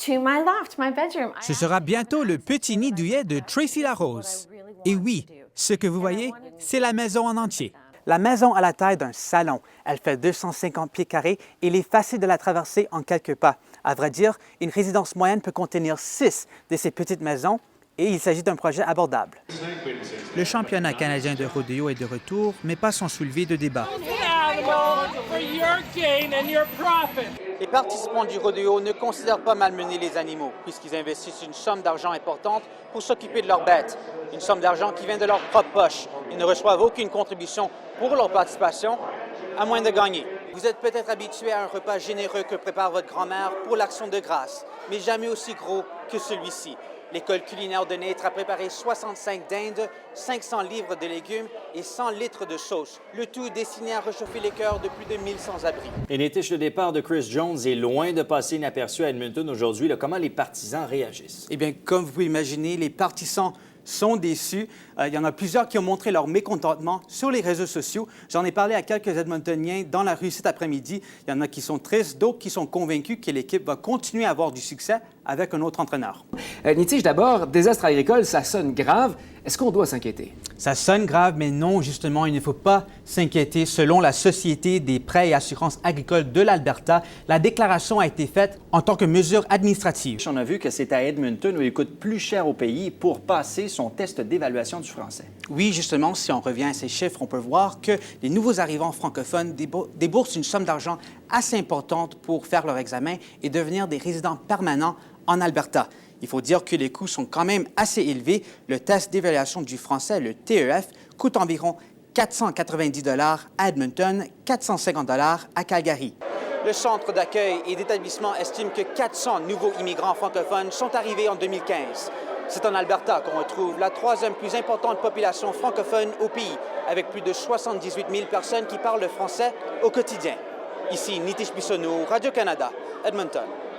to my loft, my bedroom. Ce sera bientôt le petit nid douillet de Tracy Larose. Et oui, ce que vous voyez, c'est la maison en entier. La maison a la taille d'un salon. Elle fait 250 pieds carrés et il est facile de la traverser en quelques pas. À vrai dire, une résidence moyenne peut contenir 6 de ces petites maisons et il s'agit d'un projet abordable. Le championnat canadien de rodéo est de retour, mais pas sans soulever de débats. Les participants du rodéo ne considèrent pas malmener les animaux puisqu'ils investissent une somme d'argent importante pour s'occuper de leurs bêtes. Une somme d'argent qui vient de leur propre poche. Ils ne reçoivent aucune contribution pour leur participation, à moins de gagner. Vous êtes peut-être habitué à un repas généreux que prépare votre grand-mère pour l'Action de grâce, mais jamais aussi gros que celui-ci. L'école culinaire de Nîtres a préparé 65 dindes, 500 livres de légumes et 100 litres de sauce, le tout destiné à réchauffer les cœurs de plus de 1000 sans-abri. Et l'étiche de départ de Chris Jones est loin de passer inaperçu à Edmonton aujourd'hui. Comment les partisans réagissent? Eh bien, comme vous pouvez imaginer, les partisans sont déçus. Il y en a plusieurs qui ont montré leur mécontentement sur les réseaux sociaux. J'en ai parlé à quelques Edmontoniens dans la rue cet après-midi. Il y en a qui sont tristes, d'autres qui sont convaincus que l'équipe va continuer à avoir du succès avec un autre entraîneur. Nitish, d'abord, désastre agricole, ça sonne grave. Est-ce qu'on doit s'inquiéter? Ça sonne grave, mais non, justement, il ne faut pas s'inquiéter. Selon la Société des prêts et assurances agricoles de l'Alberta, la déclaration a été faite en tant que mesure administrative. On a vu que c'est à Edmonton où il coûte plus cher au pays pour passer son test d'évaluation du français. Oui, justement, si on revient à ces chiffres, on peut voir que les nouveaux arrivants francophones déboursent une somme d'argent assez importante pour faire leur examen et devenir des résidents permanents en Alberta. Il faut dire que les coûts sont quand même assez élevés. Le test d'évaluation du français, le TEF, coûte environ 490 à Edmonton, 450 à Calgary. Le centre d'accueil et d'établissement estime que 400 nouveaux immigrants francophones sont arrivés en 2015. C'est en Alberta qu'on retrouve la troisième plus importante population francophone au pays, avec plus de 78 000 personnes qui parlent le français au quotidien. Ici Nitish Bissonou, Radio-Canada, Edmonton.